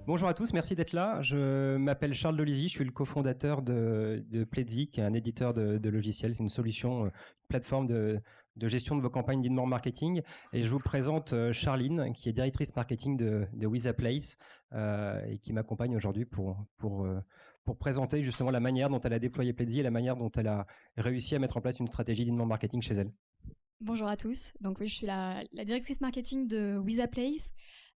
Bonjour à tous, merci d'être là. Je m'appelle Charles Delizy, je suis le cofondateur de Pledzi, qui est un éditeur de logiciels. C'est une solution, plateforme de gestion de vos campagnes d'inbound marketing. Et je vous présente Charline, qui est directrice marketing de Wizaplace et qui m'accompagne aujourd'hui pour présenter justement la manière dont elle a déployé Pledzi et la manière dont elle a réussi à mettre en place une stratégie d'inbound marketing chez elle. Bonjour à tous. Donc oui, je suis la directrice marketing de Wizaplace.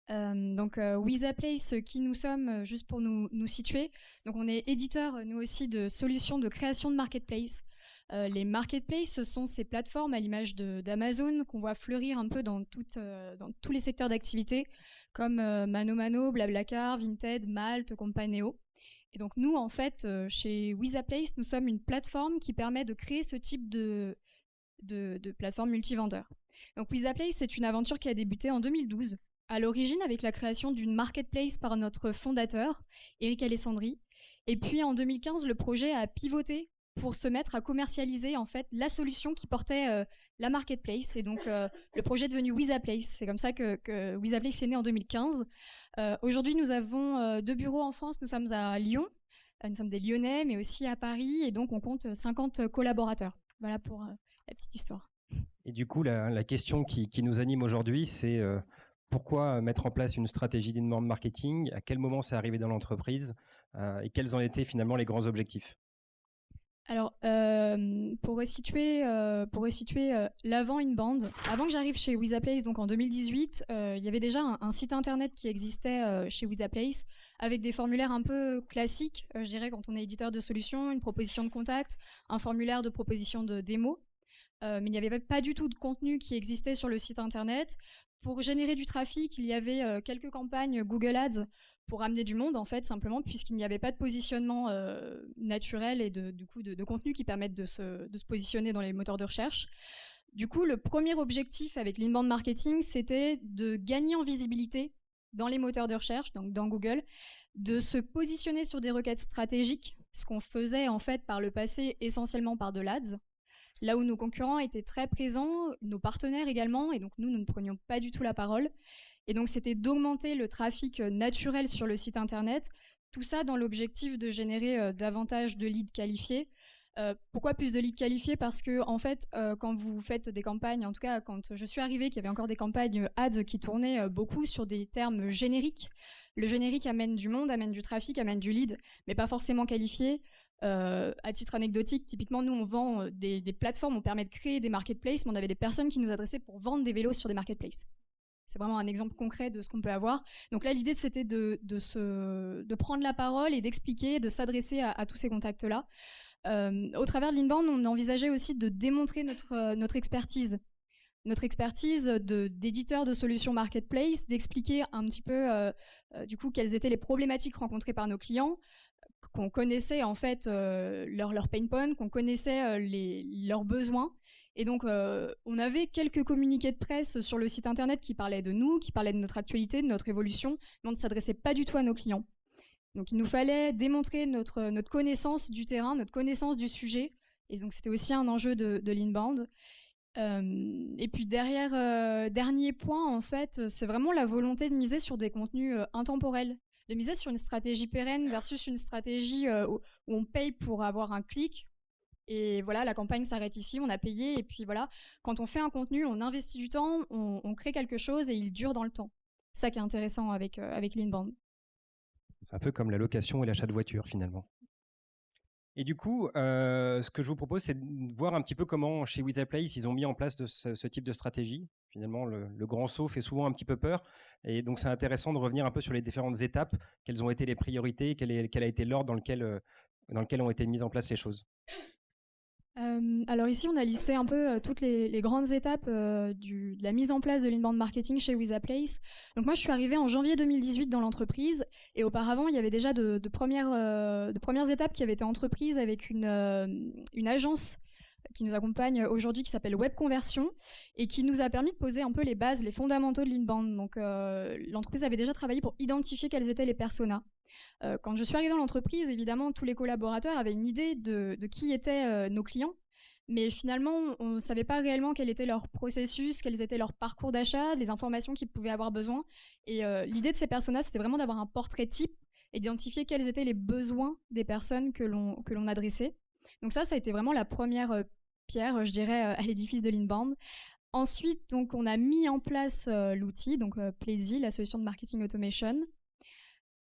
Wizaplace, qui nous sommes, juste pour nous situer. Donc on est éditeur, nous aussi, de solutions de création de marketplace. Les marketplaces, ce sont ces plateformes à l'image d'Amazon qu'on voit fleurir un peu dans tous les secteurs d'activité, comme ManoMano, Blablacar, Vinted, Malte, Companeo. Et donc nous, en fait, chez Wizaplace, nous sommes une plateforme qui permet de créer ce type de plateforme multivendeur. Donc Wizaplace, c'est une aventure qui a débuté en 2012. À l'origine avec la création d'une marketplace par notre fondateur, Eric Alessandri. Et puis en 2015, le projet a pivoté pour se mettre à commercialiser en fait la solution qui portait la marketplace. Et donc le projet est devenu Wizaplace. C'est comme ça que Wizaplace est né en 2015. Aujourd'hui, nous avons 2 bureaux en France. Nous sommes à Lyon. Nous sommes des Lyonnais, mais aussi à Paris. Et donc on compte 50 collaborateurs. Voilà pour la petite histoire. Et du coup, la question qui nous anime aujourd'hui, c'est pourquoi mettre en place une stratégie d'inbound marketing? À quel moment c'est arrivé dans l'entreprise? Et quels en étaient finalement les grands objectifs? Alors, pour resituer l'avant inbound, avant que j'arrive chez Wizaplace, donc en 2018, il y avait déjà un site internet qui existait chez Wizaplace avec des formulaires un peu classiques, je dirais, quand on est éditeur de solutions, une proposition de contact, un formulaire de proposition de démo. Mais il n'y avait pas du tout de contenu qui existait sur le site internet. Pour générer du trafic, il y avait quelques campagnes Google Ads pour amener du monde, en fait, simplement, puisqu'il n'y avait pas de positionnement naturel et du coup de contenu qui permettent de se positionner dans les moteurs de recherche. Du coup, le premier objectif avec l'inbound marketing, c'était de gagner en visibilité dans les moteurs de recherche, donc dans Google, de se positionner sur des requêtes stratégiques, ce qu'on faisait en fait par le passé essentiellement par de l'ADS. Là où nos concurrents étaient très présents, nos partenaires également, et donc nous ne prenions pas du tout la parole. Et donc c'était d'augmenter le trafic naturel sur le site internet, tout ça dans l'objectif de générer davantage de leads qualifiés. Pourquoi plus de leads qualifiés? Parce que en fait, quand vous faites des campagnes, en tout cas quand je suis arrivée, qu'il y avait encore des campagnes ads qui tournaient beaucoup sur des termes génériques. Le générique amène du monde, amène du trafic, amène du lead, mais pas forcément qualifié. À titre anecdotique, typiquement, nous, on vend des plateformes, on permet de créer des marketplaces, mais on avait des personnes qui nous adressaient pour vendre des vélos sur des marketplaces. C'est vraiment un exemple concret de ce qu'on peut avoir. Donc là, l'idée, c'était de prendre la parole et d'expliquer, de s'adresser à tous ces contacts-là. Au travers de l'inbound, on envisageait aussi de démontrer notre expertise. Notre expertise d'éditeur de solutions marketplace, d'expliquer un petit peu du coup quelles étaient les problématiques rencontrées par nos clients, qu'on connaissait en fait leur pain point, qu'on connaissait leurs besoins. Et donc, on avait quelques communiqués de presse sur le site internet qui parlaient de nous, qui parlaient de notre actualité, de notre évolution, mais on ne s'adressait pas du tout à nos clients. Donc, il nous fallait démontrer notre connaissance du terrain, notre connaissance du sujet. Et donc, c'était aussi un enjeu de l'inbound. Et puis dernier point, en fait, c'est vraiment la volonté de miser sur des contenus intemporels, de miser sur une stratégie pérenne versus une stratégie où on paye pour avoir un clic. Et voilà, la campagne s'arrête ici, on a payé, et puis voilà. Quand on fait un contenu, on investit du temps, on crée quelque chose et il dure dans le temps. C'est ça qui est intéressant avec l'inbound. C'est un peu comme la location et l'achat de voiture, finalement. Et du coup, ce que je vous propose, c'est de voir un petit peu comment, chez Wizaplace, ils ont mis en place ce type de stratégie. Finalement, le grand saut fait souvent un petit peu peur. Et donc, c'est intéressant de revenir un peu sur les différentes étapes, quelles ont été les priorités, quel a été l'ordre dans lequel ont été mises en place les choses. Alors ici, on a listé un peu toutes les grandes étapes de la mise en place de l'inbound marketing chez Wizaplace. Donc moi, je suis arrivée en janvier 2018 dans l'entreprise, et auparavant, il y avait déjà de premières étapes qui avaient été entreprises avec une agence qui nous accompagne aujourd'hui, qui s'appelle Web Conversion, et qui nous a permis de poser un peu les bases, les fondamentaux de l'inbound. Donc l'entreprise avait déjà travaillé pour identifier quels étaient les personas. Quand je suis arrivée dans l'entreprise, évidemment, tous les collaborateurs avaient une idée de qui étaient nos clients, Mais finalement, on ne savait pas réellement quel était leur processus, quels étaient leurs parcours d'achat, les informations qu'ils pouvaient avoir besoin. Et l'idée de ces personas, c'était vraiment d'avoir un portrait type et d'identifier quels étaient les besoins des personnes que l'on adressait. Donc ça a été vraiment la première pierre, je dirais, à l'édifice de l'Inbound. Ensuite, donc, on a mis en place l'outil, donc Plaisy, la solution de marketing automation.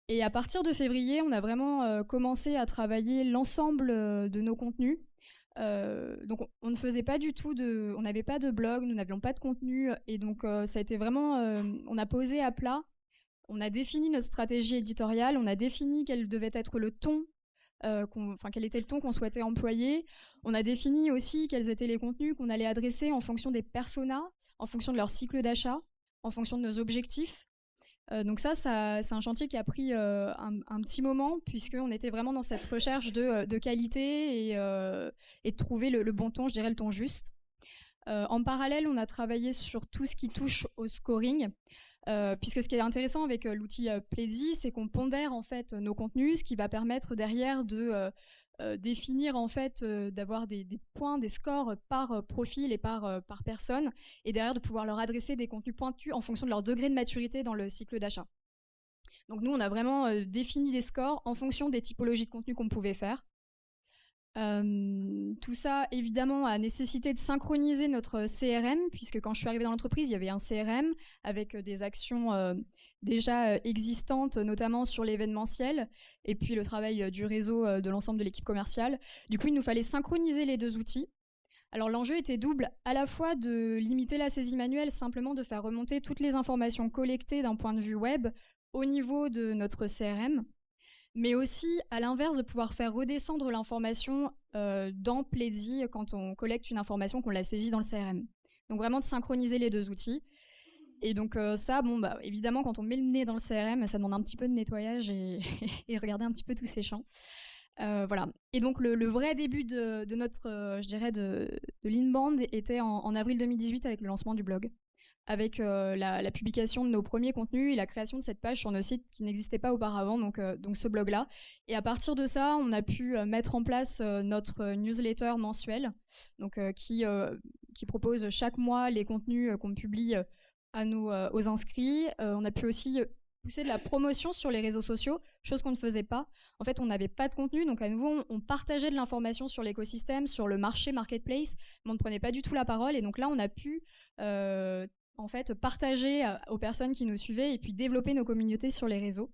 Et à partir de février, on a vraiment commencé à travailler l'ensemble de nos contenus. Donc on ne faisait pas du tout on n'avait pas de blog, nous n'avions pas de contenu, et donc ça a été vraiment, on a posé à plat, on a défini notre stratégie éditoriale, on a défini quel devait être le ton, quel était le ton qu'on souhaitait employer. On a défini aussi quels étaient les contenus qu'on allait adresser en fonction des personas, en fonction de leur cycle d'achat, en fonction de nos objectifs. Donc ça c'est un chantier qui a pris un petit moment, puisqu'on était vraiment dans cette recherche de qualité et de trouver le bon ton, je dirais le ton juste. En parallèle, on a travaillé sur tout ce qui touche au scoring, puisque ce qui est intéressant avec l'outil Plaisy, c'est qu'on pondère en fait nos contenus, ce qui va permettre derrière de définir en fait, d'avoir des points, des scores par profil et par personne, et derrière de pouvoir leur adresser des contenus pointus en fonction de leur degré de maturité dans le cycle d'achat. Donc nous, on a vraiment défini des scores en fonction des typologies de contenus qu'on pouvait faire. Tout ça, évidemment, a nécessité de synchroniser notre CRM, puisque quand je suis arrivée dans l'entreprise, il y avait un CRM avec des actions déjà existantes, notamment sur l'événementiel, et puis le travail du réseau de l'ensemble de l'équipe commerciale. Du coup, il nous fallait synchroniser les deux outils. Alors l'enjeu était double, à la fois de limiter la saisie manuelle, simplement de faire remonter toutes les informations collectées d'un point de vue web au niveau de notre CRM, mais aussi, à l'inverse, de pouvoir faire redescendre l'information dans Plaisy quand on collecte une information qu'on l'a saisie dans le CRM. Donc vraiment de synchroniser les deux outils. Et donc ça, évidemment, quand on met le nez dans le CRM, ça demande un petit peu de nettoyage et regarder un petit peu tous ces champs. Voilà. Et donc le vrai début de notre, je dirais, de l'Inbound était en avril 2018 avec le lancement du blog, avec la publication de nos premiers contenus et la création de cette page sur nos sites qui n'existait pas auparavant, donc ce blog-là. Et à partir de ça, on a pu mettre en place notre newsletter mensuel, donc qui propose chaque mois les contenus qu'on publie aux inscrits. On a pu aussi pousser de la promotion sur les réseaux sociaux, chose qu'on ne faisait pas. En fait, on n'avait pas de contenu, donc à nouveau, on partageait de l'information sur l'écosystème, sur le marché marketplace, mais on ne prenait pas du tout la parole. Et donc là, on a pu en fait partager aux personnes qui nous suivaient et puis développer nos communautés sur les réseaux.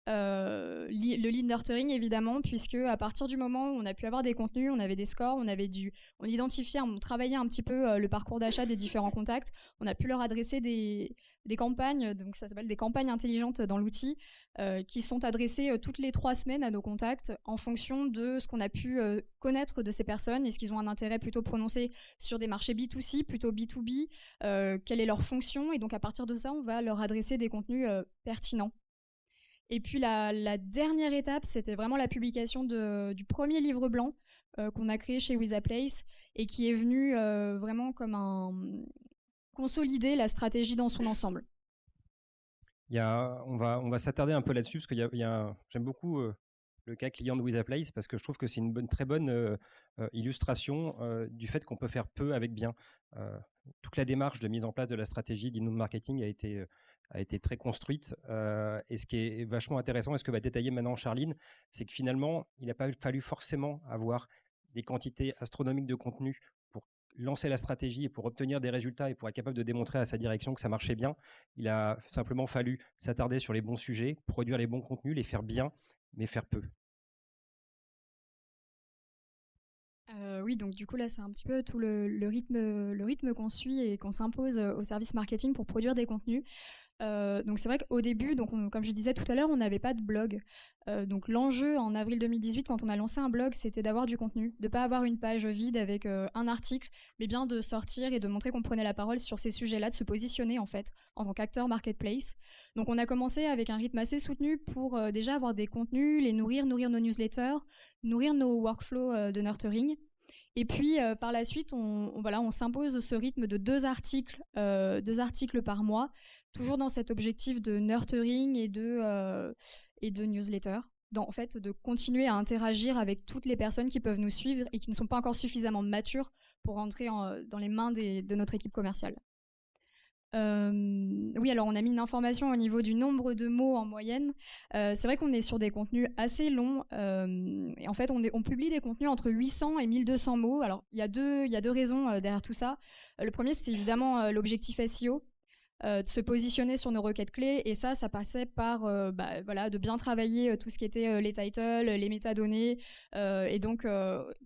Le lead nurturing, évidemment, puisque à partir du moment où on a pu avoir des contenus, on avait des scores, on identifiait, on travaillait un petit peu le parcours d'achat des différents contacts, on a pu leur adresser des campagnes, donc ça s'appelle des campagnes intelligentes dans l'outil, qui sont adressées toutes les 3 semaines à nos contacts en fonction de ce qu'on a pu connaître de ces personnes. Est-ce qu'ils ont un intérêt plutôt prononcé sur des marchés B2C, plutôt B2B, quelle est leur fonction, et donc à partir de ça, on va leur adresser des contenus pertinents. Et puis la dernière étape, c'était vraiment la publication du premier livre blanc qu'on a créé chez Wizaplace et qui est venu vraiment comme consolider la stratégie dans son ensemble. On va s'attarder un peu là-dessus parce que j'aime beaucoup le cas client de Wizaplace parce que je trouve que c'est une très bonne illustration du fait qu'on peut faire peu avec bien. Toute la démarche de mise en place de la stratégie d'inbound marketing a été très construite. Et ce qui est vachement intéressant, et ce que va détailler maintenant Charline, c'est que finalement, il n'a pas fallu forcément avoir des quantités astronomiques de contenu pour lancer la stratégie et pour obtenir des résultats et pour être capable de démontrer à sa direction que ça marchait bien. Il a simplement fallu s'attarder sur les bons sujets, produire les bons contenus, les faire bien, mais faire peu. Oui, donc du coup là c'est un petit peu tout le rythme qu'on suit et qu'on s'impose au service marketing pour produire des contenus. Donc c'est vrai qu'au début, comme je disais tout à l'heure, on n'avait pas de blog. Donc l'enjeu en avril 2018, quand on a lancé un blog, c'était d'avoir du contenu, de ne pas avoir une page vide avec un article, mais bien de sortir et de montrer qu'on prenait la parole sur ces sujets-là, de se positionner en fait en tant qu'acteur marketplace. Donc on a commencé avec un rythme assez soutenu pour déjà avoir des contenus, les nourrir nos newsletters, nourrir nos workflows de nurturing. Et puis par la suite, on s'impose ce rythme de 2 articles par mois, toujours dans cet objectif de nurturing et de newsletter. en fait, de continuer à interagir avec toutes les personnes qui peuvent nous suivre et qui ne sont pas encore suffisamment matures pour rentrer dans les mains de notre équipe commerciale. Oui, alors on a mis une information au niveau du nombre de mots en moyenne. C'est vrai qu'on est sur des contenus assez longs. Et en fait, on publie des contenus entre 800 et 1200 mots. Alors, il y a deux raisons derrière tout ça. Le premier, c'est évidemment l'objectif SEO. De se positionner sur nos requêtes clés, et ça passait par voilà, de bien travailler tout ce qui était les titles, les métadonnées, et donc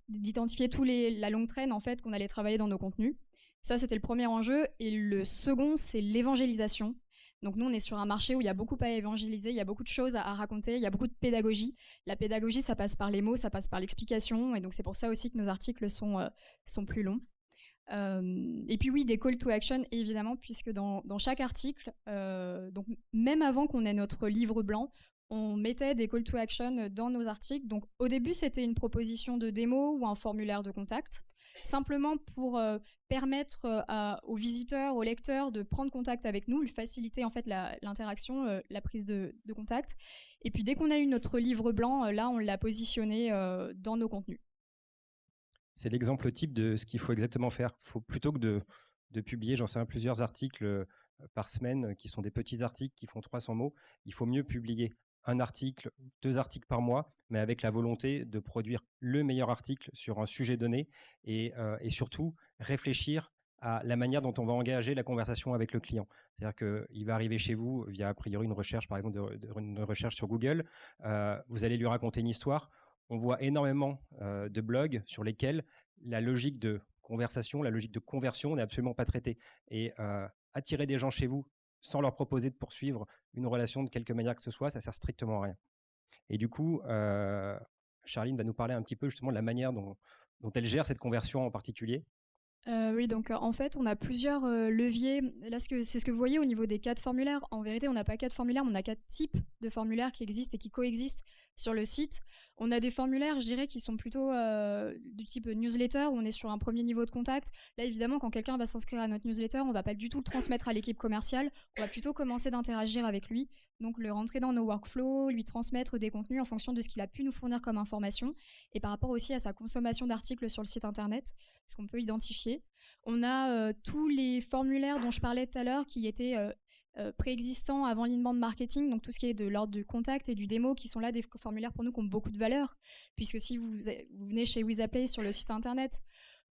d'identifier la longue traîne en fait qu'on allait travailler dans nos contenus. Ça, c'était le premier enjeu. Et le second, c'est l'évangélisation. Donc nous, on est sur un marché où il y a beaucoup à évangéliser, il y a beaucoup de choses à raconter, il y a beaucoup de pédagogie. La pédagogie, ça passe par les mots, ça passe par l'explication, et donc c'est pour ça aussi que nos articles sont plus longs. Et puis oui, des call to action, évidemment, puisque dans chaque article, donc même avant qu'on ait notre livre blanc, on mettait des call to action dans nos articles. Donc au début, c'était une proposition de démo ou un formulaire de contact, simplement pour permettre aux visiteurs, aux lecteurs de prendre contact avec nous, faciliter en fait l'interaction, la prise de contact. Et puis dès qu'on a eu notre livre blanc, là, on l'a positionné dans nos contenus. C'est l'exemple type de ce qu'il faut exactement faire. Faut, plutôt que de publier, j'en sais plusieurs articles par semaine qui sont des petits articles qui font 300 mots, il faut mieux publier un article, 2 articles par mois, mais avec la volonté de produire le meilleur article sur un sujet donné et surtout réfléchir à la manière dont on va engager la conversation avec le client. C'est-à-dire qu'il va arriver chez vous via a priori une recherche, par exemple une recherche sur Google, vous allez lui raconter une histoire. On voit énormément de blogs sur lesquels la logique de conversation, la logique de conversion n'est absolument pas traitée. Et attirer des gens chez vous sans leur proposer de poursuivre une relation de quelque manière que ce soit, ça sert strictement à rien. Et du coup, Charline va nous parler un petit peu justement de la manière dont elle gère cette conversion en particulier. Oui, donc en fait, on a plusieurs leviers. Là, c'est ce que vous voyez au niveau des 4 formulaires. En vérité, on n'a pas 4 formulaires, on a 4 types de formulaires qui existent et qui coexistent sur le site. On a des formulaires, je dirais, qui sont plutôt du type newsletter, où on est sur un premier niveau de contact. Là, évidemment, quand quelqu'un va s'inscrire à notre newsletter, on ne va pas du tout le transmettre à l'équipe commerciale. On va plutôt commencer d'interagir avec lui, donc le rentrer dans nos workflows, lui transmettre des contenus en fonction de ce qu'il a pu nous fournir comme information, et par rapport aussi à sa consommation d'articles sur le site internet, ce qu'on peut identifier. On a tous les formulaires dont je parlais tout à l'heure qui étaient préexistants avant l'inbound marketing, donc tout ce qui est de l'ordre du contact et du démo, qui sont là des formulaires pour nous qui ont beaucoup de valeur, puisque si vous venez chez WizAPlay sur le site internet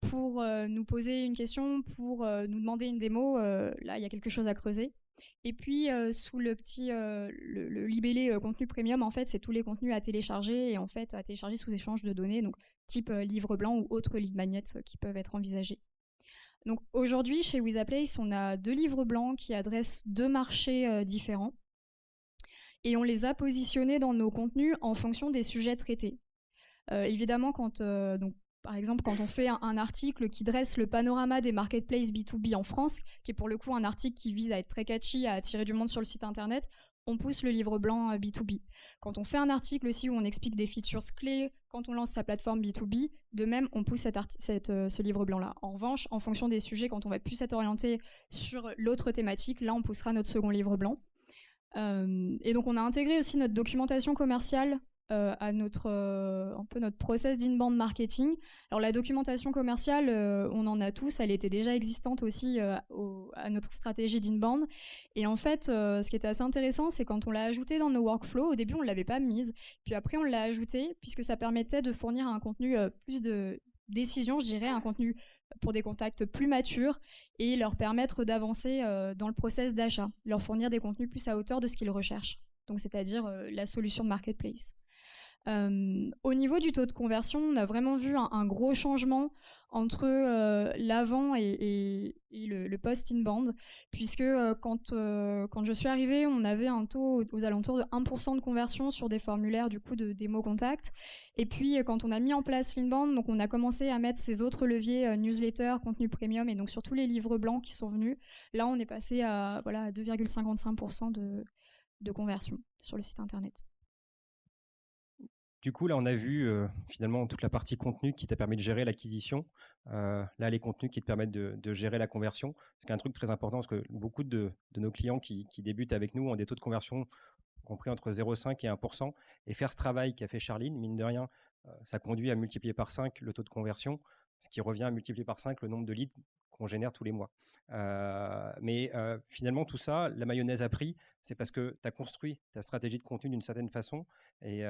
pour nous poser une question, pour nous demander une démo, là il y a quelque chose à creuser. Et puis sous le petit le libellé contenu premium, en fait c'est tous les contenus à télécharger, et en fait à télécharger sous échange de données, donc type livre blanc ou autres lead magnets qui peuvent être envisagés. Donc aujourd'hui chez WizAPlace, on a 2 livres blancs qui adressent 2 marchés différents, et on les a positionnés dans nos contenus en fonction des sujets traités. Évidemment, donc par exemple, quand on fait un article qui dresse le panorama des marketplaces B2B en France, qui est pour le coup un article qui vise à être très catchy, à attirer du monde sur le site internet, on pousse le livre blanc B2B. Quand on fait un article aussi où on explique des features clés quand on lance sa plateforme B2B, de même, on pousse ce livre blanc-là. En revanche, en fonction des sujets, quand on va plus être orienté sur l'autre thématique, là, on poussera notre second livre blanc. Et donc, on a intégré aussi notre documentation commerciale à un peu notre process d'inbound marketing. Alors la documentation commerciale, on en a tous, elle était déjà existante aussi à notre stratégie d'inbound. Et en fait, ce qui était assez intéressant, c'est quand on l'a ajoutée dans nos workflows, au début on ne l'avait pas mise, puis après on l'a ajoutée, puisque ça permettait de fournir un contenu plus de décision, je dirais, un contenu pour des contacts plus matures, et leur permettre d'avancer dans le process d'achat, leur fournir des contenus plus à hauteur de ce qu'ils recherchent. Donc c'est-à-dire la solution de marketplace. Au niveau du taux de conversion, on a vraiment vu un gros changement entre l'avant et le post-inbound, puisque quand je suis arrivée, on avait un taux aux alentours de 1% de conversion sur des formulaires du coup de démo contact. Et puis quand on a mis en place l'inbound, donc on a commencé à mettre ces autres leviers newsletter, contenu premium, et donc sur tous les livres blancs qui sont venus, là on est passé à 2,55% de conversion sur le site internet. Du coup, là, on a vu finalement toute la partie contenu qui t'a permis de gérer l'acquisition. Là, les contenus qui te permettent de gérer la conversion. C'est un truc très important parce que beaucoup de nos clients qui débutent avec nous ont des taux de conversion compris entre 0,5 et 1%. Et faire ce travail qu'a fait Charline, mine de rien, ça conduit à multiplier par 5 le taux de conversion, ce qui revient à multiplier par 5 le nombre de leads qu'on génère tous les mois. Mais finalement, tout ça, la mayonnaise a pris, c'est parce que tu as construit ta stratégie de contenu d'une certaine façon. Et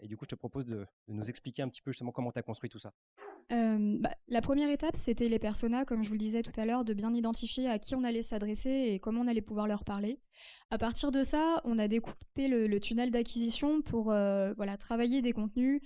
du coup, je te propose de nous expliquer un petit peu justement comment tu as construit tout ça. La première étape, c'était les personas, comme je vous le disais tout à l'heure, de bien identifier à qui on allait s'adresser et comment on allait pouvoir leur parler. À partir de ça, on a découpé le tunnel d'acquisition pour travailler des contenus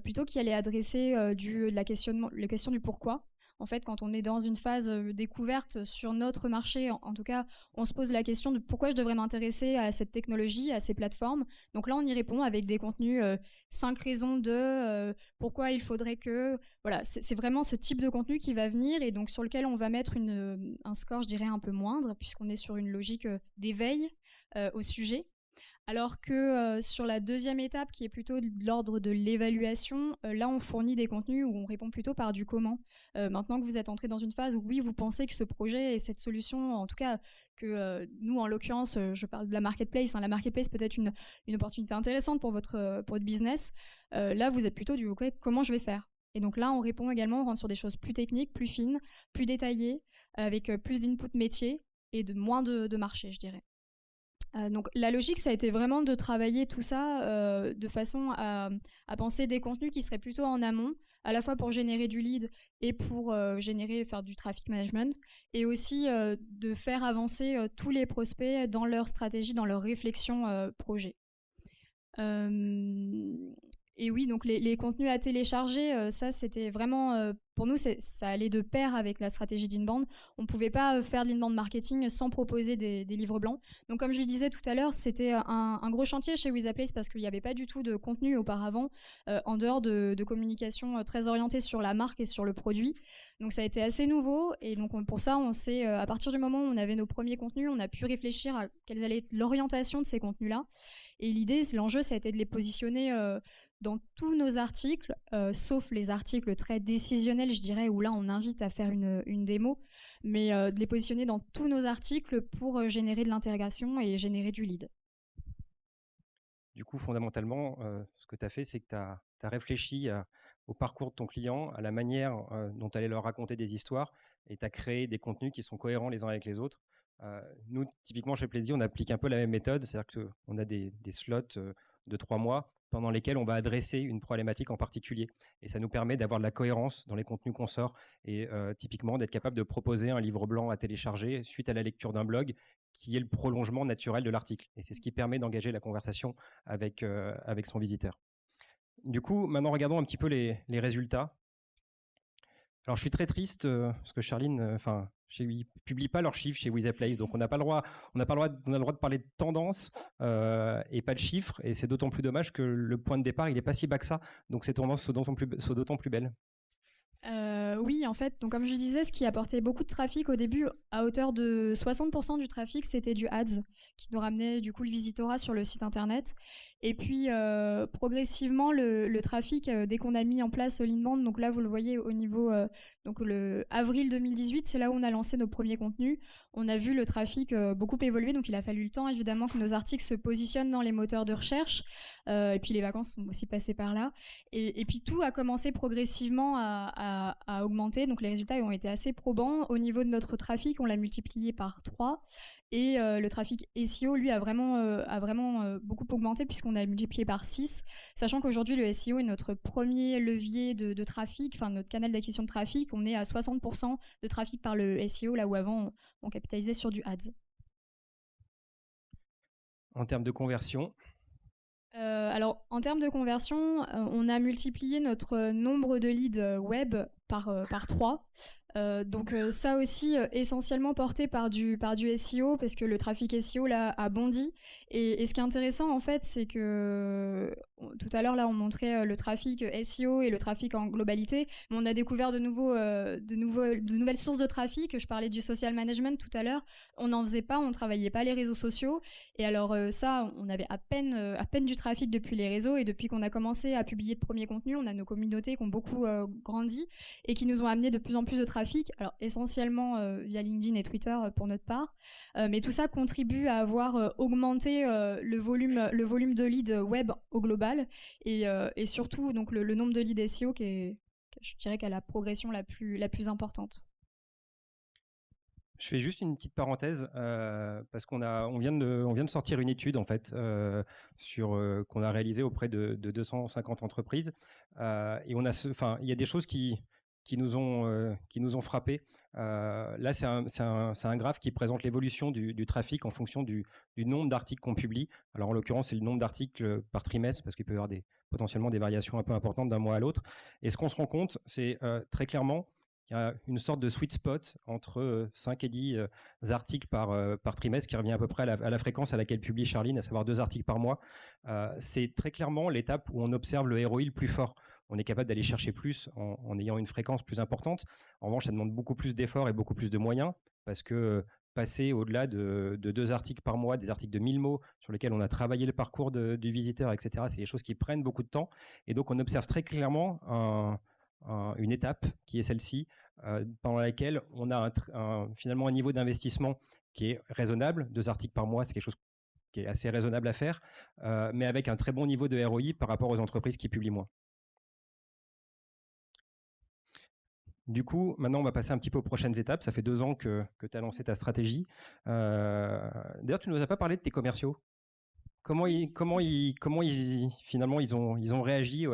plutôt qui allaient adresser les questions du pourquoi. En fait, quand on est dans une phase découverte sur notre marché, en tout cas, on se pose la question de pourquoi je devrais m'intéresser à cette technologie, à ces plateformes. Donc là, on y répond avec des contenus 5 raisons de pourquoi il faudrait que... Voilà, c'est vraiment ce type de contenu qui va venir et donc sur lequel on va mettre un score, je dirais, un peu moindre, puisqu'on est sur une logique d'éveil au sujet. Alors que sur la deuxième étape, qui est plutôt de l'ordre de l'évaluation, là on fournit des contenus où on répond plutôt par du comment. Maintenant que vous êtes entré dans une phase où oui, vous pensez que ce projet et cette solution, en tout cas que nous en l'occurrence, je parle de la marketplace, la marketplace peut être une opportunité intéressante pour votre business, là vous êtes plutôt du ok, comment je vais faire ? Et donc là on répond également, on rentre sur des choses plus techniques, plus fines, plus détaillées, avec plus d'input métier et moins de marché, je dirais. Donc la logique, ça a été vraiment de travailler tout ça de façon à penser des contenus qui seraient plutôt en amont, à la fois pour générer du lead et pour faire du traffic management, et aussi de faire avancer tous les prospects dans leur stratégie, dans leur réflexion projet. Et oui, donc les contenus à télécharger, ça c'était vraiment, pour nous, ça allait de pair avec la stratégie d'inbound. On ne pouvait pas faire de l'inbound marketing sans proposer des livres blancs. Donc comme je le disais tout à l'heure, c'était un gros chantier chez WizaPlace parce qu'il n'y avait pas du tout de contenu auparavant, en dehors de communication très orientée sur la marque et sur le produit. Donc ça a été assez nouveau et donc pour ça, on s'est, à partir du moment où on avait nos premiers contenus, on a pu réfléchir à quelle allait être l'orientation de ces contenus-là. Et l'enjeu, ça a été de les positionner dans tous nos articles, sauf les articles très décisionnels, je dirais, où là, on invite à faire une démo, mais de les positionner dans tous nos articles pour générer de l'intégration et générer du lead. Du coup, fondamentalement, ce que tu as fait, c'est que tu as réfléchi au parcours de ton client, à la manière dont tu allais leur raconter des histoires, et tu as créé des contenus qui sont cohérents les uns avec les autres. Nous, typiquement chez Plaisir, on applique un peu la même méthode, c'est-à-dire qu'on a des slots de 3 mois pendant lesquels on va adresser une problématique en particulier. Et ça nous permet d'avoir de la cohérence dans les contenus qu'on sort et typiquement d'être capable de proposer un livre blanc à télécharger suite à la lecture d'un blog qui est le prolongement naturel de l'article. Et c'est ce qui permet d'engager la conversation avec son visiteur. Du coup, maintenant, regardons un petit peu les résultats. Alors, je suis très triste parce que Charline, ils publient pas leurs chiffres chez WizaPlace, donc on a le droit de parler de tendance et pas de chiffres, et c'est d'autant plus dommage que le point de départ il est pas si bas que ça, donc ces tendances sont d'autant plus belles. Oui, en fait, donc comme je disais, ce qui apportait beaucoup de trafic au début, à hauteur de 60% du trafic, c'était du ads, qui nous ramenait du coup le visitorat sur le site internet. Et puis progressivement, le trafic, dès qu'on a mis en place l'inbound, donc là vous le voyez au niveau, donc le avril 2018, c'est là où on a lancé nos premiers contenus. On a vu le trafic beaucoup évoluer, donc il a fallu le temps évidemment que nos articles se positionnent dans les moteurs de recherche. Et puis les vacances sont aussi passées par là. Et puis tout a commencé progressivement à augmenter, donc les résultats ont été assez probants. Au niveau de notre trafic, on l'a multiplié par 3. Et le trafic SEO, lui, a vraiment beaucoup augmenté puisqu'on a multiplié par 6, sachant qu'aujourd'hui, le SEO est notre premier levier de trafic, enfin notre canal d'acquisition de trafic. On est à 60% de trafic par le SEO, là où avant, on capitalisait sur du ads. En termes de conversion ? Alors, en termes de conversion, on a multiplié notre nombre de leads web par 3. Donc ça aussi essentiellement porté par du SEO, parce que le trafic SEO là a bondi, et ce qui est intéressant en fait, c'est que tout à l'heure là on montrait le trafic SEO et le trafic en globalité, mais on a découvert de nouvelles sources de trafic. Je parlais du social management tout à l'heure, on n'en faisait pas, on travaillait pas les réseaux sociaux, et alors ça on avait à peine du trafic depuis les réseaux, et depuis qu'on a commencé à publier de premiers contenus, on a nos communautés qui ont beaucoup grandi, et qui nous ont amené de plus en plus de trafic, alors essentiellement via LinkedIn et Twitter pour notre part, mais tout ça contribue à avoir augmenté le volume de leads web au global et surtout donc le nombre de leads SEO qui est, je dirais, qu'à la progression la plus importante. Je fais juste une petite parenthèse parce qu'on vient de sortir une étude en fait qu'on a réalisée auprès de 250 entreprises et il y a des choses qui nous ont frappé. Là, c'est un graphe qui présente l'évolution du trafic en fonction du nombre d'articles qu'on publie. Alors en l'occurrence, c'est le nombre d'articles par trimestre parce qu'il peut y avoir potentiellement des variations un peu importantes d'un mois à l'autre. Et ce qu'on se rend compte, c'est très clairement il y a une sorte de sweet spot entre 5 et 10 articles par trimestre qui revient à peu près à la fréquence à laquelle publie Charline, à savoir 2 articles par mois. C'est très clairement l'étape où on observe le ROI le plus fort. On est capable d'aller chercher plus en ayant une fréquence plus importante. En revanche, ça demande beaucoup plus d'efforts et beaucoup plus de moyens parce que passer au-delà de 2 articles par mois, des articles de 1000 mots sur lesquels on a travaillé le parcours du visiteur, etc., c'est des choses qui prennent beaucoup de temps. Et donc, on observe très clairement une étape qui est celle-ci, pendant laquelle on a finalement un niveau d'investissement qui est raisonnable. 2 articles par mois, c'est quelque chose qui est assez raisonnable à faire, mais avec un très bon niveau de ROI par rapport aux entreprises qui publient moins. Du coup, maintenant, on va passer un petit peu aux prochaines étapes. Ça fait 2 ans que tu as lancé ta stratégie. D'ailleurs, tu ne nous as pas parlé de tes commerciaux. Comment finalement ils ont réagi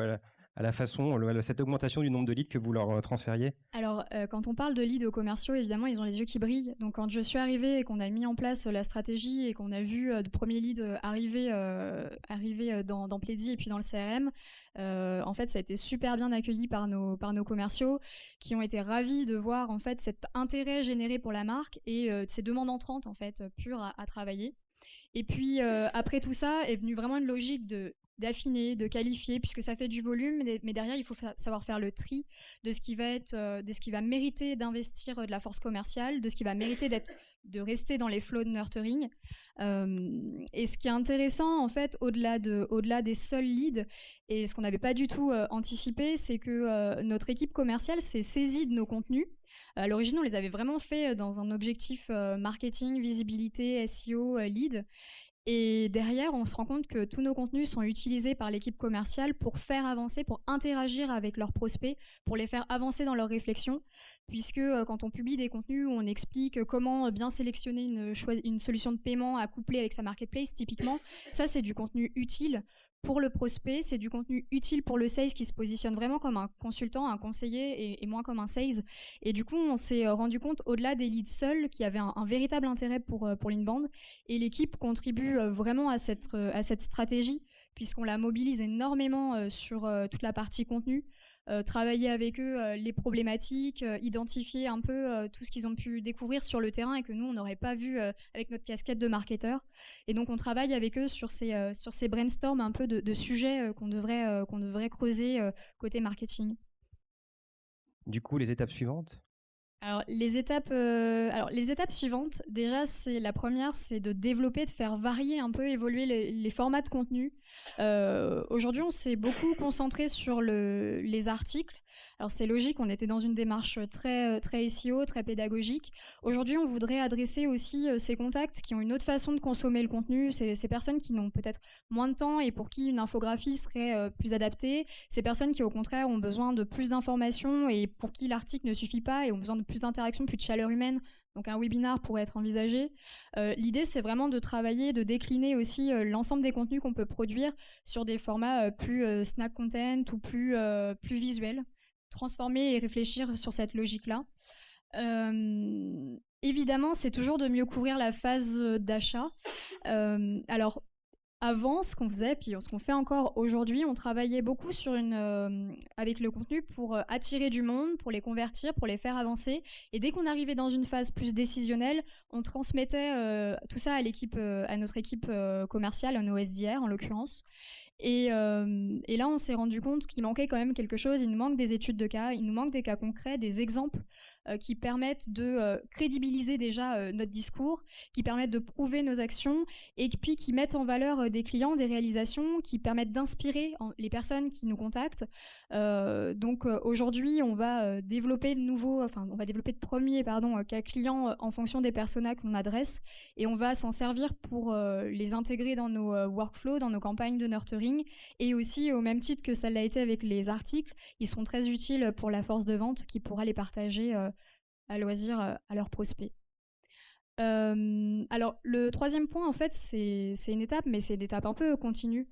à la façon, cette augmentation du nombre de leads que vous leur transfériez? Alors, quand on parle de leads aux commerciaux, évidemment, ils ont les yeux qui brillent. Donc, quand je suis arrivée et qu'on a mis en place la stratégie et qu'on a vu de premiers leads arriver dans Pledzi et puis dans le CRM, en fait, ça a été super bien accueilli par nos commerciaux qui ont été ravis de voir en fait cet intérêt généré pour la marque et ces demandes entrantes en fait pures à travailler. Et puis après tout ça est venue vraiment une logique d'affiner, de qualifier, puisque ça fait du volume, mais derrière il faut savoir faire le tri de ce qui va mériter d'investir de la force commerciale, de ce qui va mériter de rester dans les flows de nurturing. Et ce qui est intéressant en fait, au-delà des seuls leads, et ce qu'on n'avait pas du tout anticipé, c'est que notre équipe commerciale s'est saisie de nos contenus. À l'origine, on les avait vraiment fait dans un objectif marketing, visibilité, SEO, lead. Et derrière, on se rend compte que tous nos contenus sont utilisés par l'équipe commerciale pour faire avancer, pour interagir avec leurs prospects, pour les faire avancer dans leur réflexion. Puisque quand on publie des contenus où on explique comment bien sélectionner une solution de paiement à coupler avec sa marketplace, typiquement, ça c'est du contenu utile pour le prospect, c'est du contenu utile pour le sales qui se positionne vraiment comme un consultant, un conseiller et moins comme un sales. Et du coup, on s'est rendu compte, au-delà des leads seuls, qu'il y avait un véritable intérêt pour l'inbound. Et l'équipe contribue vraiment à cette stratégie, puisqu'on la mobilise énormément sur toute la partie contenu. Travailler avec eux les problématiques, identifier un peu tout ce qu'ils ont pu découvrir sur le terrain et que nous, on n'aurait pas vu avec notre casquette de marketeur. Et donc, on travaille avec eux sur ces brainstorms un peu de sujets qu'on devrait creuser côté marketing. Du coup, les étapes suivantes? Alors les étapes suivantes, déjà, la première, c'est de développer, de faire varier un peu, évoluer les formats de contenu. Aujourd'hui, on s'est beaucoup concentré sur les articles. Alors c'est logique, on était dans une démarche très SEO, très pédagogique. Aujourd'hui, on voudrait adresser aussi ces contacts qui ont une autre façon de consommer le contenu, ces personnes qui n'ont peut-être moins de temps et pour qui une infographie serait plus adaptée, ces personnes qui au contraire ont besoin de plus d'informations et pour qui l'article ne suffit pas et ont besoin de plus d'interaction, plus de chaleur humaine. Donc un webinar pourrait être envisagé. L'idée, c'est vraiment de travailler, de décliner aussi l'ensemble des contenus qu'on peut produire sur des formats plus snack content ou plus visuels. Transformer et réfléchir sur cette logique-là. Évidemment, c'est toujours de mieux couvrir la phase d'achat. Alors, avant, ce qu'on faisait, puis ce qu'on fait encore aujourd'hui, on travaillait beaucoup avec le contenu pour attirer du monde, pour les convertir, pour les faire avancer. Et dès qu'on arrivait dans une phase plus décisionnelle, on transmettait tout ça à notre équipe commerciale, à nos SDR en l'occurrence. Et là, on s'est rendu compte qu'il manquait quand même quelque chose. Il nous manque des études de cas, il nous manque des cas concrets, des exemples qui permettent de crédibiliser déjà notre discours, qui permettent de prouver nos actions et puis qui mettent en valeur des clients, des réalisations, qui permettent d'inspirer les personnes qui nous contactent. Donc aujourd'hui, on va développer de premiers cas clients en fonction des personas qu'on adresse et on va s'en servir pour les intégrer dans nos workflows, dans nos campagnes de nurturing et aussi au même titre que ça l'a été avec les articles, ils seront très utiles pour la force de vente qui pourra les partager à loisir à leurs prospects. Alors le troisième point en fait c'est une étape mais c'est une étape un peu continue.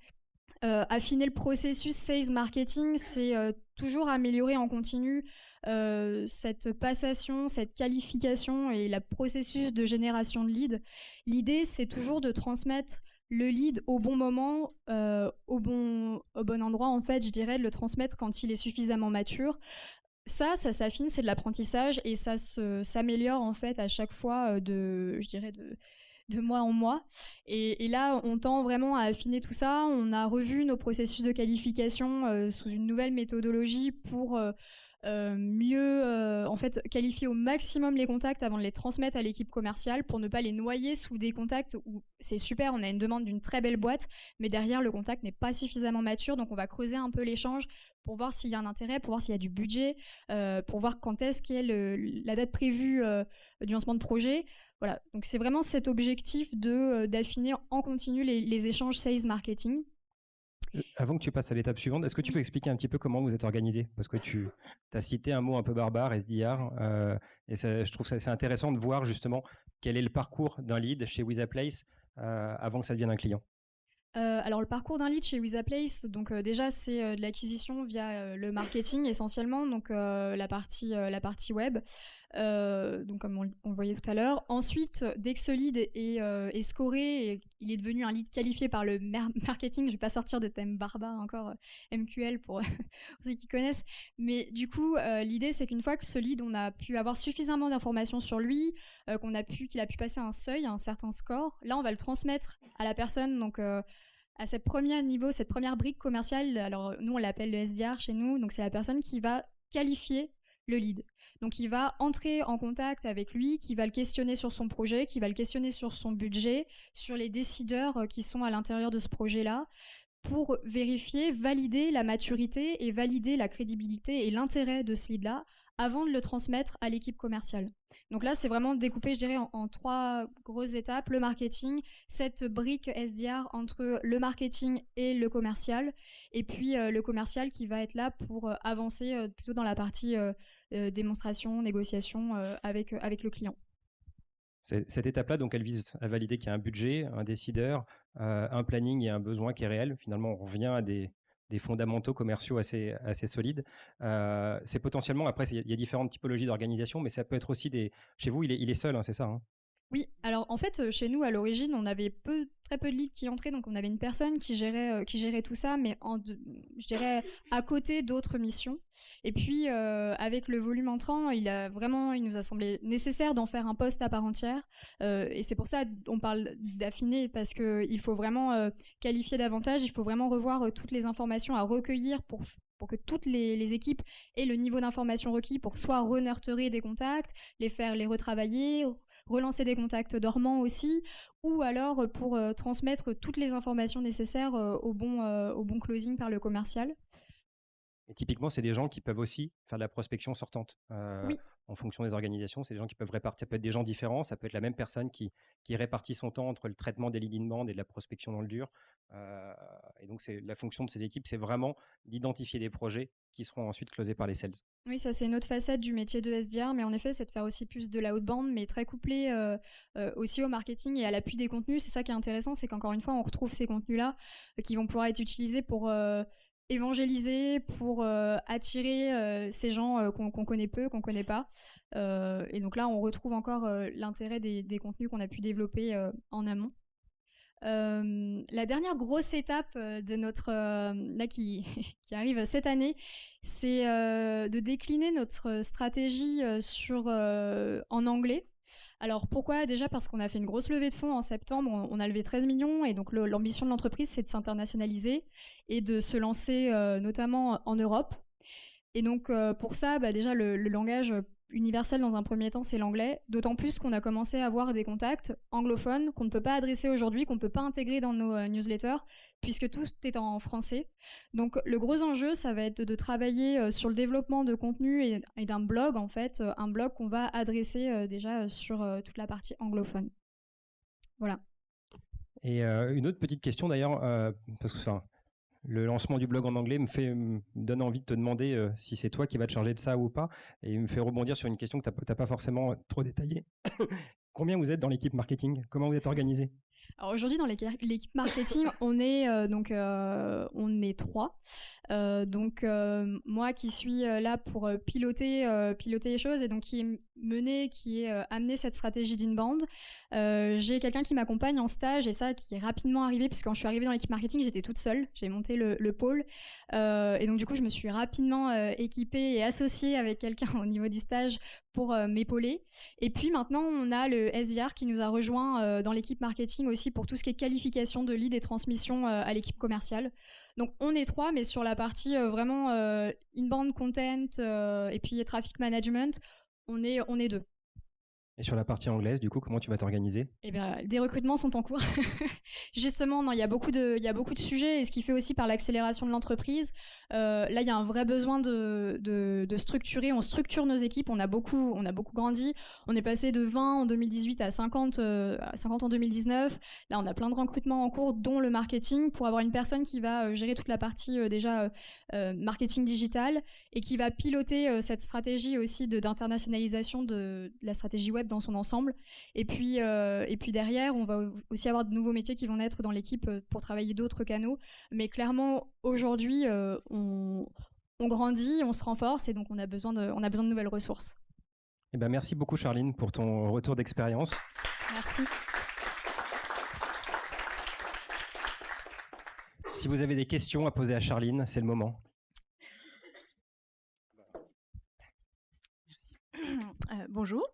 Affiner le processus sales marketing, c'est toujours améliorer en continu cette passation, cette qualification et le processus de génération de leads. L'idée, c'est toujours de transmettre le lead au bon moment, au bon endroit, en fait, je dirais, de le transmettre quand il est suffisamment mature. Ça s'affine, c'est de l'apprentissage et ça s'améliore en fait à chaque fois de mois en mois. Et là, on tend vraiment à affiner tout ça. On a revu nos processus de qualification sous une nouvelle méthodologie pour mieux en fait qualifier au maximum les contacts avant de les transmettre à l'équipe commerciale pour ne pas les noyer sous des contacts où c'est super, on a une demande d'une très belle boîte, mais derrière le contact n'est pas suffisamment mature, donc on va creuser un peu l'échange pour voir s'il y a un intérêt, pour voir s'il y a du budget, pour voir quand est-ce qu'est la date prévue du lancement de projet. Voilà, donc c'est vraiment cet objectif d'affiner en continu les échanges sales marketing. Avant que tu passes à l'étape suivante, est-ce que tu peux expliquer un petit peu comment vous êtes organisé? Parce que tu as cité un mot un peu barbare, SDR, et je trouve ça c'est intéressant de voir justement quel est le parcours d'un lead chez Wizaplace avant que ça devienne un client. Alors le parcours d'un lead chez Wizaplace, donc déjà c'est de l'acquisition via le marketing essentiellement, donc la partie web, donc comme on le voyait tout à l'heure. Ensuite, dès que ce lead est scoré, et il est devenu un lead qualifié par le marketing, je vais pas sortir de thème barbare encore, MQL pour ceux qui connaissent, mais du coup l'idée c'est qu'une fois que ce lead, on a pu avoir suffisamment d'informations sur lui, qu'il a pu passer un seuil, un certain score, là on va le transmettre à la personne, donc à cette première niveau, cette première brique commerciale. Alors nous on l'appelle le SDR chez nous, donc c'est la personne qui va qualifier le lead. Donc il va entrer en contact avec lui, qui va le questionner sur son projet, qui va le questionner sur son budget, sur les décideurs qui sont à l'intérieur de ce projet-là, pour vérifier, valider la maturité et valider la crédibilité et l'intérêt de ce lead-là avant de le transmettre à l'équipe commerciale. Donc là, c'est vraiment découpé, je dirais, en trois grosses étapes. Le marketing, cette brique SDR entre le marketing et le commercial, et puis le commercial qui va être là pour avancer plutôt dans la partie démonstration, négociation avec le client. Cette étape-là, donc, elle vise à valider qu'il y a un budget, un décideur, un planning et un besoin qui est réel. Finalement, on revient à des fondamentaux commerciaux assez solides. C'est potentiellement, après, il y a différentes typologies d'organisation, mais ça peut être aussi Chez vous, il est seul, hein, c'est ça, hein? Oui, alors en fait, chez nous, à l'origine, on avait très peu de leads qui entraient, donc on avait une personne qui gérait tout ça, mais je dirais à côté d'autres missions. Et puis, avec le volume entrant, il nous a semblé nécessaire d'en faire un poste à part entière. Et c'est pour ça qu'on parle d'affiner, parce qu'il faut vraiment qualifier davantage, il faut vraiment revoir toutes les informations à recueillir pour que toutes les équipes aient le niveau d'information requis pour soit renurturer des contacts, les retravailler, relancer des contacts dormants aussi, ou alors pour transmettre toutes les informations nécessaires au bon closing par le commercial. Et typiquement, c'est des gens qui peuvent aussi faire de la prospection sortante. Oui. En fonction des organisations, c'est des gens qui peuvent répartir. Ça peut être des gens différents, ça peut être la même personne qui répartit son temps entre le traitement des lead inbound et de la prospection dans le dur. Et donc, la fonction de ces équipes, c'est vraiment d'identifier des projets qui seront ensuite closés par les sales. Oui, ça c'est une autre facette du métier de SDR, mais en effet, c'est de faire aussi plus de l'outbound, mais très couplé aussi au marketing et à l'appui des contenus. C'est ça qui est intéressant, c'est qu'encore une fois, on retrouve ces contenus-là qui vont pouvoir être utilisés pour évangéliser, pour attirer ces gens qu'on connaît peu, qu'on connaît pas. Et donc là, on retrouve encore l'intérêt des contenus qu'on a pu développer en amont. La dernière grosse étape de notre là qui arrive cette année, c'est de décliner notre stratégie en anglais. Alors pourquoi? Déjà parce qu'on a fait une grosse levée de fonds en septembre, on a levé 13 millions et donc l'ambition de l'entreprise c'est de s'internationaliser et de se lancer notamment en Europe. Et donc pour ça, déjà le langage universel dans un premier temps c'est l'anglais, d'autant plus qu'on a commencé à avoir des contacts anglophones qu'on ne peut pas adresser aujourd'hui, qu'on ne peut pas intégrer dans nos newsletters puisque tout est en français. Donc le gros enjeu ça va être de travailler sur le développement de contenu et d'un blog en fait, un blog qu'on va adresser déjà sur toute la partie anglophone. Voilà. Et une autre petite question d'ailleurs, parce que le lancement du blog en anglais me donne envie de te demander si c'est toi qui vas te charger de ça ou pas, et il me fait rebondir sur une question que tu n'as pas forcément trop détaillée. Combien vous êtes dans l'équipe marketing? Comment vous êtes organisé? Alors aujourd'hui dans l'équipe marketing, on est 3. Moi qui suis là pour piloter les choses et donc qui est amené cette stratégie d'inbound. J'ai quelqu'un qui m'accompagne en stage et ça qui est rapidement arrivé puisque quand je suis arrivée dans l'équipe marketing j'étais toute seule, j'ai monté le pôle et donc du coup je me suis rapidement équipée et associée avec quelqu'un au niveau du stage pour m'épauler. Et puis maintenant on a le SDR qui nous a rejoint dans l'équipe marketing aussi pour tout ce qui est qualification de leads et transmission à l'équipe commerciale. Donc on est 3, mais sur la partie vraiment inbound content et puis traffic management, on est 2. Et sur la partie anglaise, du coup, comment tu vas t'organiser? Eh bien, des recrutements sont en cours. Justement, non, il y a beaucoup de sujets, et ce qui fait aussi par l'accélération de l'entreprise. Là, il y a un vrai besoin de structurer. On structure nos équipes. On a beaucoup grandi. On est passé de 20 en 2018 à 50 en 2019. Là, on a plein de recrutements en cours, dont le marketing, pour avoir une personne qui va gérer toute la partie marketing digital et qui va piloter cette stratégie aussi d'internationalisation de la stratégie web dans son ensemble. Et puis derrière, on va aussi avoir de nouveaux métiers qui vont naître dans l'équipe pour travailler d'autres canaux. Mais clairement, aujourd'hui, on grandit, on se renforce et donc on a besoin de nouvelles ressources. Eh ben, merci beaucoup Charline pour ton retour d'expérience. Merci. Si vous avez des questions à poser à Charline, c'est le moment. Bonjour.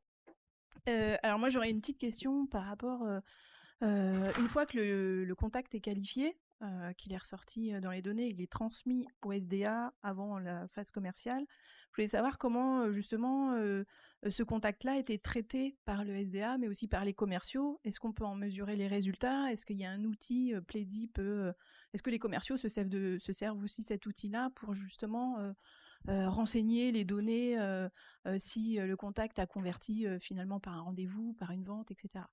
Alors moi j'aurais une petite question par rapport, une fois que le contact est qualifié, qu'il est ressorti dans les données, il est transmis au SDA avant la phase commerciale. Je voulais savoir comment justement ce contact-là était traité par le SDA, mais aussi par les commerciaux. Est-ce qu'on peut en mesurer les résultats? Est-ce qu'il y a un outil, Pledzi est-ce que les commerciaux se servent aussi cet outil-là pour justement renseigner les données si le contact a converti finalement par un rendez-vous, par une vente, etc.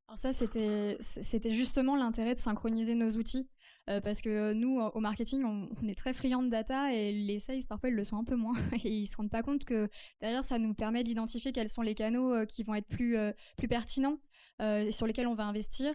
Alors ça, c'était justement l'intérêt de synchroniser nos outils, parce que nous, au marketing, on est très friands de data et les sales, parfois, ils le sont un peu moins et ils se rendent pas compte que derrière, ça nous permet d'identifier quels sont les canaux qui vont être plus pertinents et sur lesquels on va investir.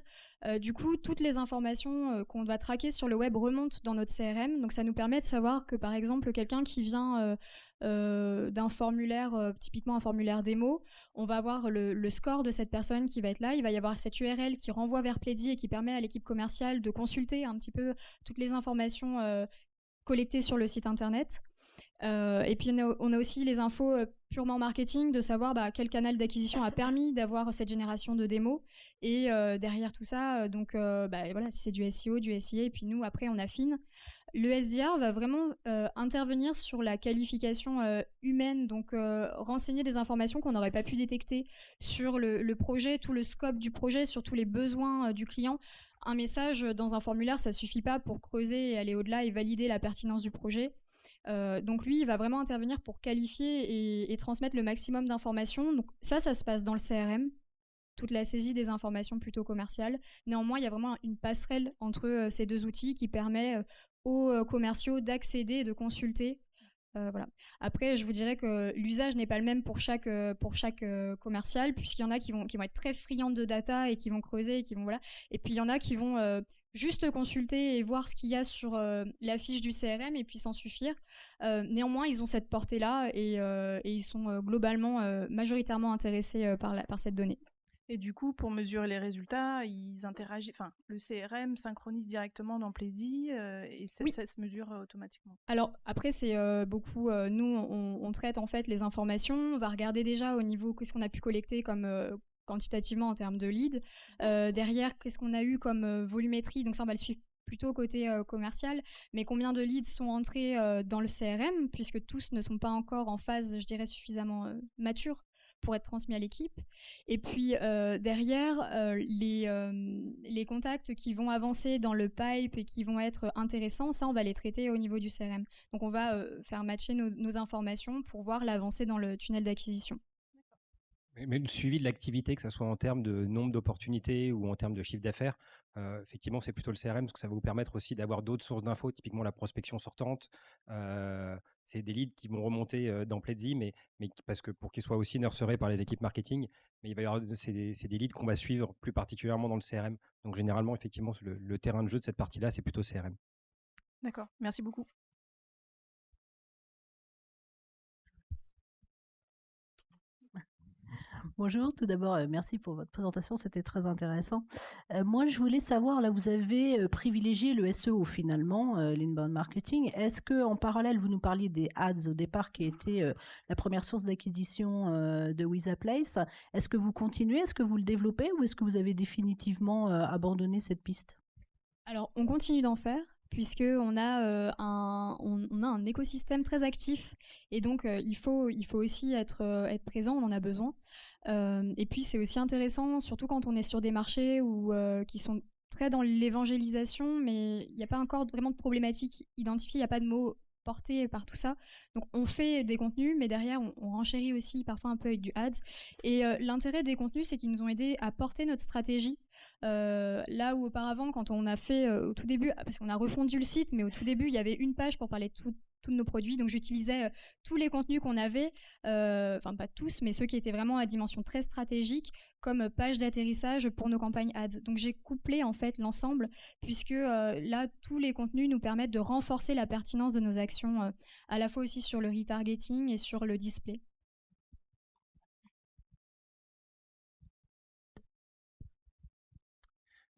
Du coup, toutes les informations qu'on va traquer sur le web remontent dans notre CRM, donc ça nous permet de savoir que, par exemple, quelqu'un qui vient d'un formulaire, typiquement un formulaire démo, on va avoir le score de cette personne qui va être là, il va y avoir cette URL qui renvoie vers Pledzi et qui permet à l'équipe commerciale de consulter un petit peu toutes les informations collectées sur le site internet. Et puis on a aussi les infos purement marketing, de savoir quel canal d'acquisition a permis d'avoir cette génération de démos. Et derrière tout ça, voilà, si c'est du SEO, du SIA, et puis nous après on affine. Le SDR va vraiment intervenir sur la qualification humaine, donc renseigner des informations qu'on n'aurait pas pu détecter sur le projet, tout le scope du projet, sur tous les besoins du client. Un message dans un formulaire, ça suffit pas pour creuser et aller au-delà et valider la pertinence du projet. Donc lui, il va vraiment intervenir pour qualifier et transmettre le maximum d'informations. Donc ça se passe dans le CRM, toute la saisie des informations plutôt commerciales. Néanmoins, il y a vraiment une passerelle entre ces deux outils qui permet aux commerciaux d'accéder et de consulter. Voilà. Après, je vous dirais que l'usage n'est pas le même pour chaque commercial, puisqu'il y en a qui vont être très friands de data et qui vont creuser et qui vont voilà. Et puis il y en a qui vont juste consulter et voir ce qu'il y a sur la fiche du CRM et puis s'en suffire. Néanmoins, ils ont cette portée-là et ils sont globalement majoritairement intéressés par cette donnée. Et du coup, pour mesurer les résultats, ils interagissent. Enfin, le CRM synchronise directement dans Pledzi et ça se mesure automatiquement. Alors après, c'est beaucoup. Nous, on traite en fait les informations. On va regarder déjà au niveau qu'est-ce qu'on a pu collecter comme quantitativement en termes de leads. Derrière, qu'est-ce qu'on a eu comme volumétrie? Donc ça, on va le suivre plutôt côté commercial, mais combien de leads sont entrés dans le CRM, puisque tous ne sont pas encore en phase, je dirais, suffisamment mature pour être transmis à l'équipe. Et puis derrière, les contacts qui vont avancer dans le pipe et qui vont être intéressants, ça, on va les traiter au niveau du CRM. Donc on va faire matcher nos informations pour voir l'avancée dans le tunnel d'acquisition. Mais le suivi de l'activité, que ce soit en termes de nombre d'opportunités ou en termes de chiffre d'affaires, effectivement, c'est plutôt le CRM parce que ça va vous permettre aussi d'avoir d'autres sources d'infos, typiquement la prospection sortante. C'est des leads qui vont remonter dans Pledzi, parce que pour qu'ils soient aussi nurturés par les équipes marketing, mais il va y avoir c'est des leads qu'on va suivre plus particulièrement dans le CRM. Donc généralement, effectivement, le terrain de jeu de cette partie-là, c'est plutôt CRM. D'accord, merci beaucoup. Bonjour, tout d'abord, merci pour votre présentation, c'était très intéressant. Moi, je voulais savoir, là, vous avez privilégié le SEO finalement, l'inbound marketing. Est-ce que en parallèle, vous nous parliez des ads au départ, qui étaient la première source d'acquisition de WizaPlace? Est-ce que vous continuez? Est-ce que vous le développez? Ou est-ce que vous avez définitivement abandonné cette piste? Alors, on continue d'en faire, puisqu'on a, on a un écosystème très actif. Et donc, il faut aussi être présent, on en a besoin. Et puis, c'est aussi intéressant, surtout quand on est sur des marchés qui sont très dans l'évangélisation, mais il n'y a pas encore vraiment de problématique identifiée, il n'y a pas de mots portés par tout ça. Donc, on fait des contenus, mais derrière, on renchérit aussi parfois un peu avec du ads. Et l'intérêt des contenus, c'est qu'ils nous ont aidés à porter notre stratégie. Là où auparavant, quand on a fait au tout début, parce qu'on a refondu le site, mais au tout début, il y avait une page pour parler de tous nos produits. Donc j'utilisais tous les contenus qu'on avait, enfin pas tous, mais ceux qui étaient vraiment à dimension très stratégique, comme page d'atterrissage pour nos campagnes ads. Donc j'ai couplé en fait l'ensemble, puisque là, tous les contenus nous permettent de renforcer la pertinence de nos actions, à la fois aussi sur le retargeting et sur le display.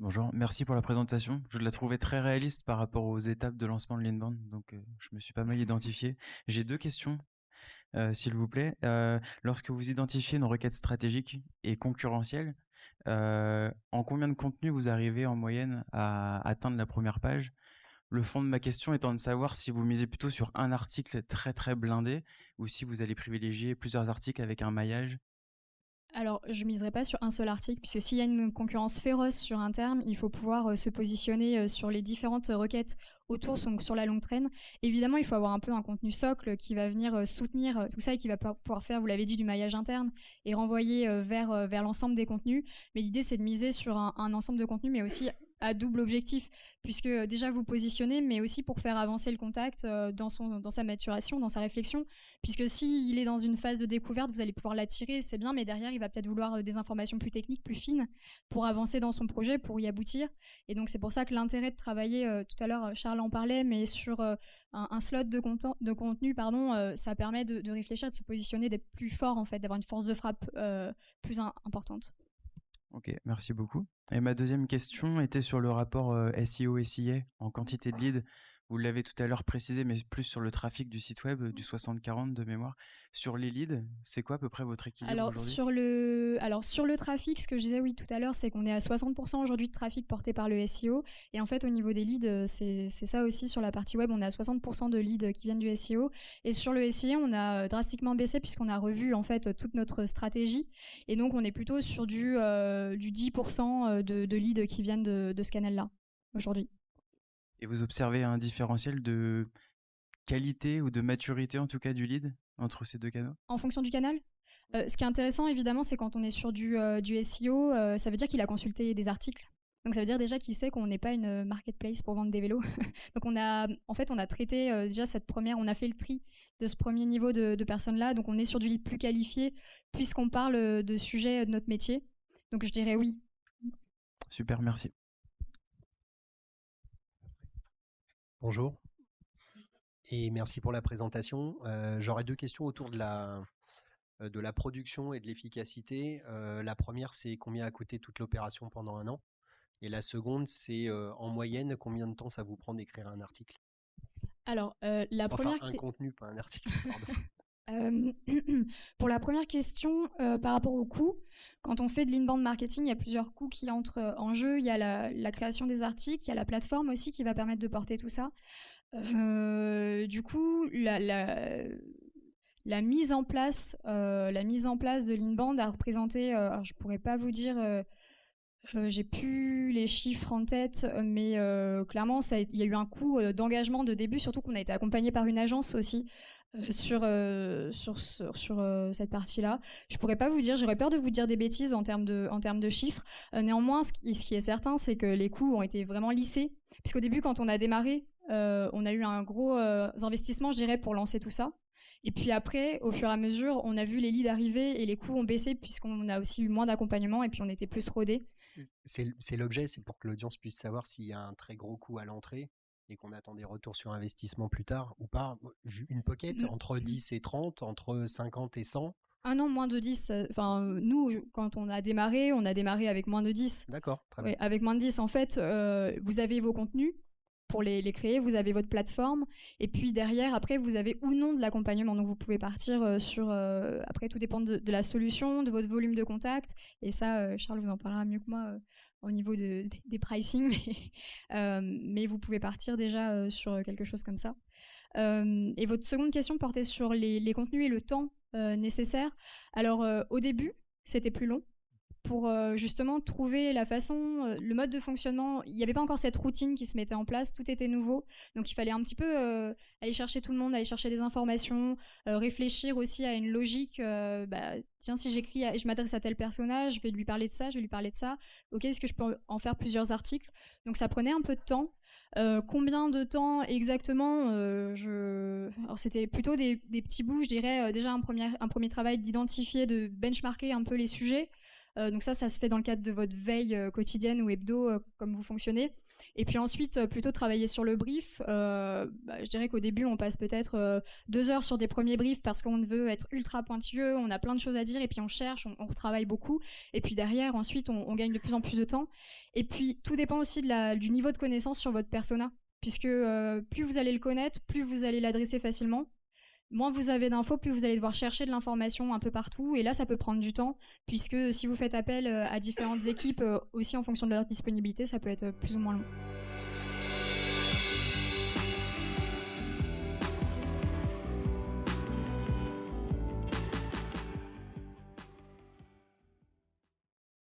Bonjour, merci pour la présentation. Je la trouvais très réaliste par rapport aux étapes de lancement de l'inbound, donc je me suis pas mal identifié. J'ai 2 questions, s'il vous plaît. Lorsque vous identifiez une requête stratégique et concurrentielle, en combien de contenu vous arrivez en moyenne à atteindre la première page? Le fond de ma question étant de savoir si vous misez plutôt sur un article très très blindé ou si vous allez privilégier plusieurs articles avec un maillage. Alors, je ne miserai pas sur un seul article, puisque s'il y a une concurrence féroce sur un terme, il faut pouvoir se positionner sur les différentes requêtes autour, donc sur la longue traîne. Évidemment, il faut avoir un peu un contenu socle qui va venir soutenir tout ça et qui va pouvoir faire, vous l'avez dit, du maillage interne et renvoyer vers l'ensemble des contenus. Mais l'idée, c'est de miser sur un ensemble de contenus, mais aussi à double objectif, puisque déjà vous positionnez, mais aussi pour faire avancer le contact dans sa maturation, dans sa réflexion, puisque s'il est dans une phase de découverte, vous allez pouvoir l'attirer, c'est bien, mais derrière, il va peut-être vouloir des informations plus techniques, plus fines, pour avancer dans son projet, pour y aboutir. Et donc c'est pour ça que l'intérêt de travailler, tout à l'heure Charles en parlait, mais sur un slot de contenu, ça permet de réfléchir, de se positionner, d'être plus fort en fait, d'avoir une force de frappe plus importante. Ok, merci beaucoup. Et ma deuxième question était sur le rapport SEO-SIA en quantité de leads. Vous l'avez tout à l'heure précisé, mais plus sur le trafic du site web, du 60-40 de mémoire. Sur les leads, c'est quoi à peu près votre équilibre aujourd'hui? Sur le trafic, ce que je disais oui tout à l'heure, c'est qu'on est à 60% aujourd'hui de trafic porté par le SEO. Et en fait, au niveau des leads, c'est ça aussi sur la partie web. On est à 60% de leads qui viennent du SEO. Et sur le SEO, on a drastiquement baissé puisqu'on a revu en fait toute notre stratégie. Et donc, on est plutôt sur du 10% de leads qui viennent de ce canal-là aujourd'hui. Et vous observez un différentiel de qualité ou de maturité en tout cas du lead entre ces deux canaux? En fonction du canal? Ce qui est intéressant évidemment, c'est quand on est sur du SEO, ça veut dire qu'il a consulté des articles. Donc ça veut dire déjà qu'il sait qu'on n'est pas une marketplace pour vendre des vélos. Donc on a traité déjà on a fait le tri de ce premier niveau de personnes-là. Donc on est sur du lead plus qualifié puisqu'on parle de sujets de notre métier. Donc je dirais oui. Super, merci. Bonjour et merci pour la présentation. J'aurais 2 questions autour de la production et de l'efficacité. La première, c'est combien a coûté toute l'opération pendant 1 an? Et la seconde, c'est en moyenne, combien de temps ça vous prend d'écrire un article? Alors, Enfin, un contenu, pas un article, pardon. Pour la première question, par rapport au coût, quand on fait de l'inbound marketing, il y a plusieurs coûts qui entrent en jeu. Il y a la création des articles, il y a la plateforme aussi qui va permettre de porter tout ça. Du coup, la mise en place de l'inbound a représenté, alors je pourrais pas vous dire, j'ai plus les chiffres en tête, mais clairement, il y a eu un coût d'engagement de début, surtout qu'on a été accompagné par une agence aussi sur cette partie-là. Je pourrais pas vous dire, j'aurais peur de vous dire des bêtises en termes de chiffres. Néanmoins, ce qui est certain, c'est que les coûts ont été vraiment lissés, puisqu'au début, quand on a démarré, on a eu un gros investissement, je dirais, pour lancer tout ça. Et puis après, au fur et à mesure, on a vu les leads arriver et les coûts ont baissé puisqu'on a aussi eu moins d'accompagnement et puis on était plus rodés. C'est l'objet, c'est pour que l'audience puisse savoir s'il y a un très gros coût à l'entrée et qu'on attend des retours sur investissement plus tard ou pas. Une pocket entre 10 et 30, entre 50 et 100. Ah non, moins de 10. Enfin, nous, quand on a démarré avec moins de 10. D'accord, très bien. Oui, avec moins de 10. En fait, vous avez vos contenus pour les créer, vous avez votre plateforme, et puis derrière, après, vous avez ou non de l'accompagnement. Donc, vous pouvez partir sur... après, tout dépend de la solution, de votre volume de contact, et ça, Charles vous en parlera mieux que moi au niveau des pricing, mais vous pouvez partir déjà sur quelque chose comme ça. Et votre seconde question portait sur les contenus et le temps nécessaire. Alors, au début, c'était plus long pour justement trouver la façon, le mode de fonctionnement. Il n'y avait pas encore cette routine qui se mettait en place, tout était nouveau. Donc il fallait un petit peu aller chercher tout le monde, aller chercher des informations, réfléchir aussi à une logique. Tiens, si j'écris, je m'adresse à tel personnage, je vais lui parler de ça, je vais lui parler de ça. Ok, est-ce que je peux en faire plusieurs articles? Donc ça prenait un peu de temps. Combien de temps exactement Alors c'était plutôt des petits bouts, je dirais. Déjà un premier travail d'identifier, de benchmarker un peu les sujets. Donc ça se fait dans le cadre de votre veille quotidienne ou hebdo, comme vous fonctionnez. Et puis ensuite, plutôt travailler sur le brief. Je dirais qu'au début, on passe peut-être 2 heures sur des premiers briefs parce qu'on veut être ultra pointilleux, on a plein de choses à dire et puis on cherche, on retravaille beaucoup. Et puis derrière, ensuite, on gagne de plus en plus de temps. Et puis, tout dépend aussi du niveau de connaissance sur votre persona, puisque plus vous allez le connaître, plus vous allez l'adresser facilement. Moins vous avez d'infos, plus vous allez devoir chercher de l'information un peu partout. Et là, ça peut prendre du temps, puisque si vous faites appel à différentes équipes, aussi en fonction de leur disponibilité, ça peut être plus ou moins long.